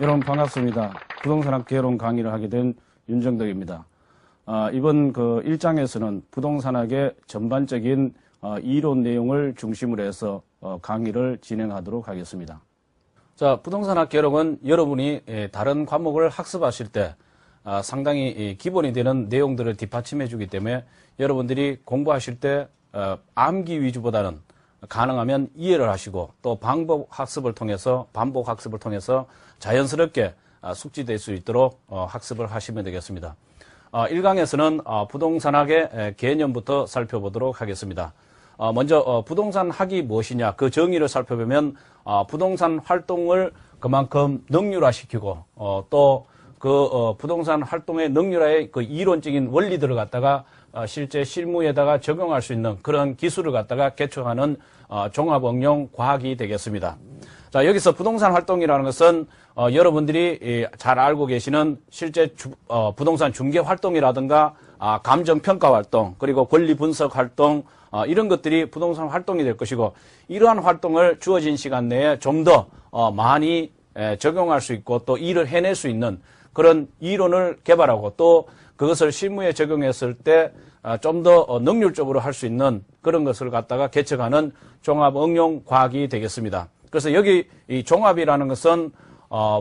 여러분 반갑습니다. 부동산학 개론 강의를 하게 된 윤정덕입니다. 이번 그 1장에서는 부동산학의 전반적인 이론 내용을 중심으로 해서 강의를 진행하도록 하겠습니다. 자, 부동산학 개론은 여러분이 다른 과목을 학습하실 때 상당히 기본이 되는 내용들을 뒷받침해 주기 때문에 여러분들이 공부하실 때 암기 위주보다는 가능하면 이해를 하시고 또 반복 학습을 통해서 자연스럽게 숙지될 수 있도록 학습을 하시면 되겠습니다. 1강에서는 부동산학의 개념부터 살펴보도록 하겠습니다. 먼저 부동산 학이 무엇이냐 그 정의를 살펴보면 부동산 활동을 그만큼 능률화시키고 또 그 부동산 활동의 능률화의 그 이론적인 원리들을 갖다가 실제 실무에다가 적용할 수 있는 그런 기술을 갖다가 개척하는 종합응용 과학이 되겠습니다. 자, 여기서 부동산 활동이라는 것은 여러분들이 잘 알고 계시는 실제 부동산 중개 활동이라든가 감정평가 활동 그리고 권리 분석 활동 이런 것들이 부동산 활동이 될 것이고 이러한 활동을 주어진 시간 내에 좀 더 많이 적용할 수 있고 또 일을 해낼 수 있는 그런 이론을 개발하고 또 그것을 실무에 적용했을 때 좀 더 능률적으로 할 수 있는 그런 것을 갖다가 개척하는 종합응용 과학이 되겠습니다. 그래서 여기 이 종합이라는 것은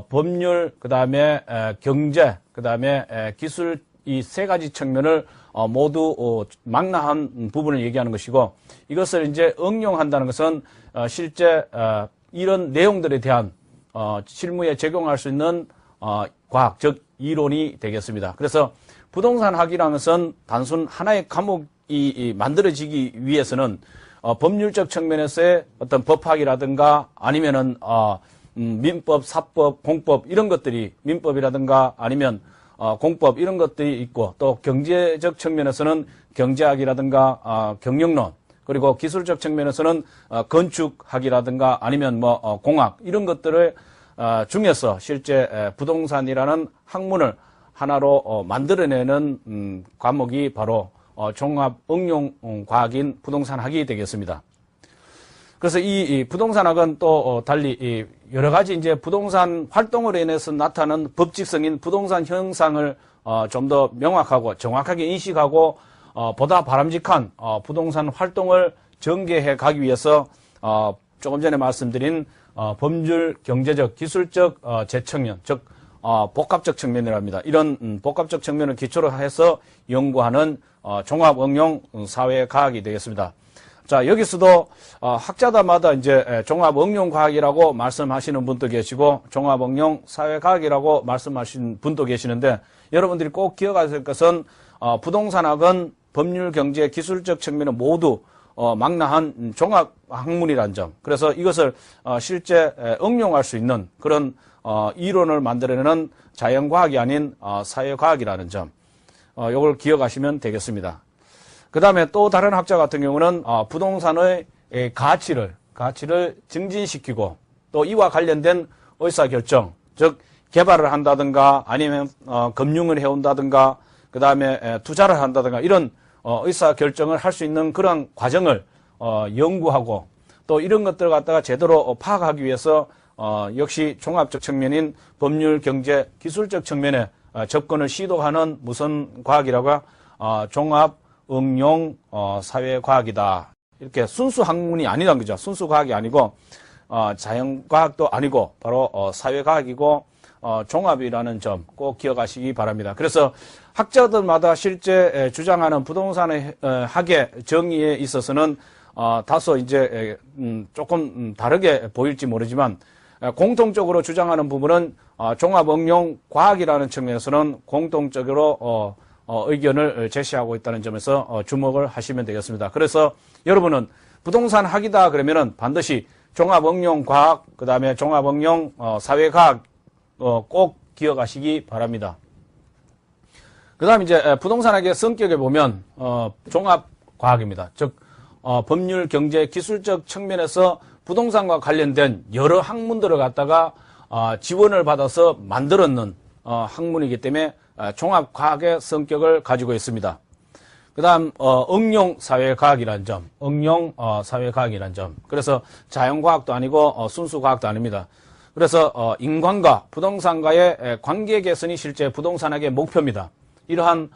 법률, 그다음에 경제, 그다음에 기술 이 세 가지 측면을 모두 망라한 부분을 얘기하는 것이고 이것을 이제 응용한다는 것은 실제 이런 내용들에 대한 실무에 적용할 수 있는 과학, 즉 이론이 되겠습니다. 그래서 부동산학이라는 것은 단순 하나의 과목이 만들어지기 위해서는 법률적 측면에서의 어떤 법학이라든가 아니면은 민법, 사법, 공법 이런 것들이 민법이라든가 아니면 공법 이런 것들이 있고 또 경제적 측면에서는 경제학이라든가 경영론 그리고 기술적 측면에서는 건축학이라든가 아니면 뭐 공학 이런 것들을 중에서 실제 부동산이라는 학문을 하나로 만들어내는 과목이 바로 종합응용과학인 부동산학이 되겠습니다. 그래서 이 부동산학은 또 달리 여러 가지 이제 부동산 활동으로 인해서 나타나는 법칙성인 부동산 현상을 좀 더 명확하고 정확하게 인식하고 보다 바람직한 부동산 활동을 전개해 가기 위해서 조금 전에 말씀드린 법률, 경제적, 기술적 재측면, 즉 복합적 측면이랍니다. 이런 복합적 측면을 기초로 해서 연구하는 종합응용 사회과학이 되겠습니다. 자, 여기서도 학자들마다 이제 종합응용과학이라고 말씀하시는 분도 계시고 종합응용 사회과학이라고 말씀하시는 분도 계시는데 여러분들이 꼭 기억하셔야 될 것은 부동산학은 법률, 경제, 기술적 측면을 모두 망라한 종합학문이라는 점. 그래서 이것을 실제 응용할 수 있는 그런 이론을 만들어내는 자연과학이 아닌 사회과학이라는 점. 이걸 기억하시면 되겠습니다. 그 다음에 또 다른 학자 같은 경우는 부동산의 가치를 증진시키고 또 이와 관련된 의사결정, 즉 개발을 한다든가 아니면 금융을 해온다든가 그 다음에 투자를 한다든가 이런 의사결정을 할 수 있는 그런 과정을 연구하고 또 이런 것들을 갖다가 제대로 파악하기 위해서 역시 종합적 측면인 법률, 경제, 기술적 측면에 접근을 시도하는 무슨 과학이라고 종합응용 사회과학이다. 이렇게 순수 학문이 아니란 거죠. 순수 과학이 아니고 자연과학도 아니고 바로 사회과학이고 종합이라는 점 꼭 기억하시기 바랍니다. 그래서 학자들마다 실제 주장하는 부동산의 학의 정의에 있어서는 다소 이제 조금 다르게 보일지 모르지만 공통적으로 주장하는 부분은 종합응용 과학이라는 측면에서는 공통적으로 의견을 제시하고 있다는 점에서 주목을 하시면 되겠습니다. 그래서 여러분은 부동산 학이다 그러면은 반드시 종합응용 과학, 그 다음에 종합응용 사회과학 꼭 기억하시기 바랍니다. 그 다음 이제 부동산학의 성격에 보면 종합과학입니다. 즉 법률, 경제, 기술적 측면에서 부동산과 관련된 여러 학문들을 갖다가 지원을 받아서 만들었는 학문이기 때문에 종합과학의 성격을 가지고 있습니다. 그 다음 응용사회과학이라는 점, 그래서 자연과학도 아니고 순수과학도 아닙니다. 그래서 인간과 부동산과의 관계 개선이 실제 부동산학의 목표입니다. 이러한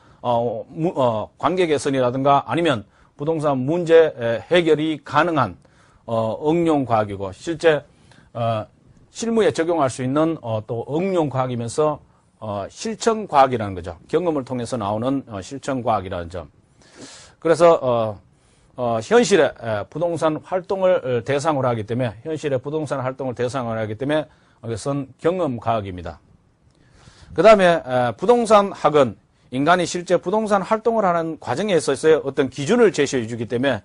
관계 개선이라든가 아니면 부동산 문제 해결이 가능한 응용 과학이고 실제 실무에 적용할 수 있는 또 응용 과학이면서 실천 과학이라는 거죠. 경험을 통해서 나오는 실천 과학이라는 점. 그래서 현실의 부동산 활동을 대상으로 하기 때문에 현실의 부동산 활동을 대상으로 하기 때문에 이것은 경험 과학입니다. 그 다음에 부동산학은 인간이 실제 부동산 활동을 하는 과정에 있어서 어떤 기준을 제시해 주기 때문에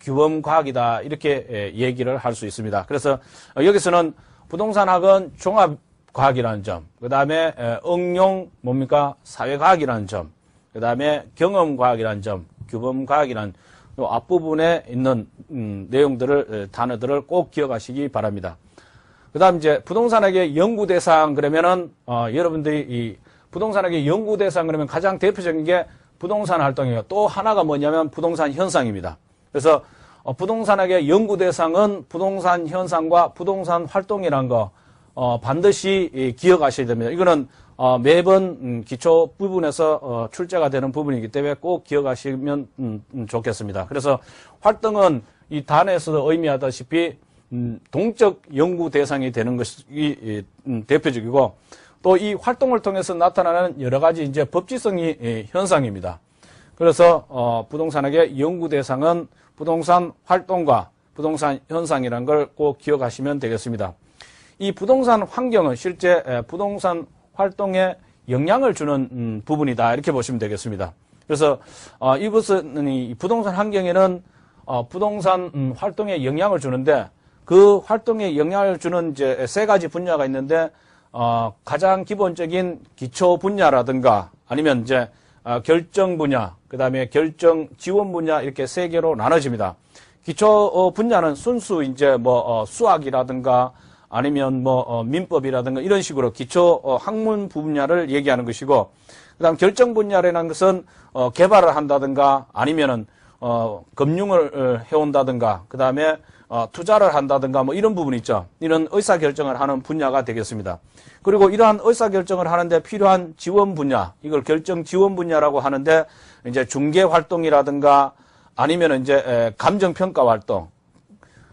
규범 과학이다 이렇게 얘기를 할 수 있습니다. 그래서 여기서는 부동산학은 종합 과학이라는 점, 그 다음에 응용 사회 과학이라는 점, 그 다음에 경험 과학이라는 점, 규범 과학이라는 앞부분에 있는 단어들을 꼭 기억하시기 바랍니다. 그 다음 이제 부동산학의 연구 대상 그러면은 여러분들이 이 부동산학의 연구 대상 그러면 가장 대표적인 게 부동산 활동이에요. 또 하나가 뭐냐면 부동산 현상입니다. 그래서 부동산학의 연구 대상은 부동산 현상과 부동산 활동이라는 거 반드시 기억하셔야 됩니다. 이거는 매번 기초 부분에서 출제가 되는 부분이기 때문에 꼭 기억하시면 좋겠습니다. 그래서 활동은 이 단어에서도 의미하다시피 동적 연구 대상이 되는 것이 대표적이고 또 이 활동을 통해서 나타나는 여러 가지 이제 법지성이 현상입니다. 그래서 부동산학의 연구 대상은 부동산 활동과 부동산 현상이라는 걸 꼭 기억하시면 되겠습니다. 이 부동산 환경은 실제 부동산 활동에 영향을 주는 부분이다 이렇게 보시면 되겠습니다. 그래서 이것은 이 부동산 환경에는 부동산 활동에 영향을 주는데 그 활동에 영향을 주는 이제 세 가지 분야가 있는데 가장 기본적인 기초 분야라든가 아니면 이제 결정 분야, 그 다음에 결정 지원 분야 이렇게 세 개로 나눠집니다. 기초 분야는 순수 이제 수학이라든가 아니면 민법이라든가 이런 식으로 기초 학문 분야를 얘기하는 것이고, 그다음 결정 분야라는 것은 개발을 한다든가 아니면은 금융을 해온다든가 그다음에 투자를 한다든가 이런 부분이 있죠. 이런 의사결정을 하는 분야가 되겠습니다. 그리고 이러한 의사결정을 하는데 필요한 지원 분야, 이걸 결정 지원 분야라고 하는데 이제 중개 활동이라든가 아니면 이제 감정평가 활동,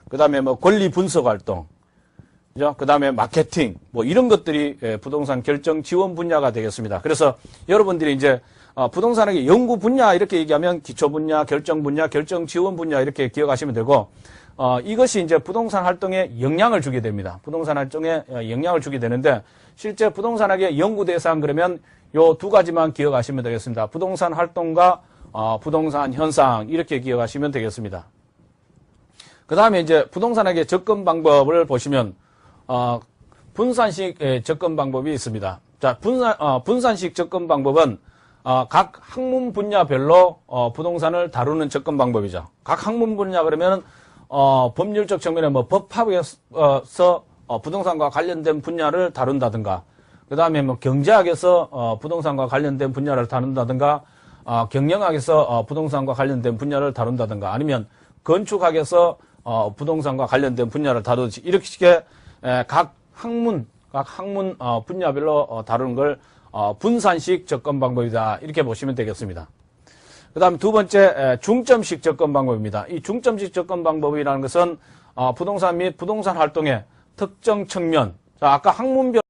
그다음에 권리 분석 활동, 그다음에 마케팅 이런 것들이 부동산 결정 지원 분야가 되겠습니다. 그래서 여러분들이 이제 부동산의 연구 분야 이렇게 얘기하면 기초 분야, 결정 분야, 결정 지원 분야 이렇게 기억하시면 되고 이것이 이제 부동산 활동에 영향을 주게 됩니다. 부동산 활동에 영향을 주게 되는데 실제 부동산학의 연구 대상 그러면 요 두 가지만 기억하시면 되겠습니다. 부동산 활동과 부동산 현상 이렇게 기억하시면 되겠습니다. 그다음에 이제 부동산학의 접근 방법을 보시면 분산식 접근 방법이 있습니다. 자, 분산식 접근 방법은 각 학문 분야별로 부동산을 다루는 접근 방법이죠. 각 학문 분야 그러면 법률적 측면에 법학에서 부동산과 관련된 분야를 다룬다든가, 그 다음에 경제학에서 부동산과 관련된 분야를 다룬다든가, 경영학에서 부동산과 관련된 분야를 다룬다든가, 아니면 건축학에서 부동산과 관련된 분야를 다루듯이 이렇게 각 학문 분야별로 다루는 걸 분산식 접근 방법이다 이렇게 보시면 되겠습니다. 그 다음 두 번째 중점식 접근 방법입니다. 이 중점식 접근 방법이라는 것은 부동산 및 부동산 활동의 특정 측면, 자, 아까 학문별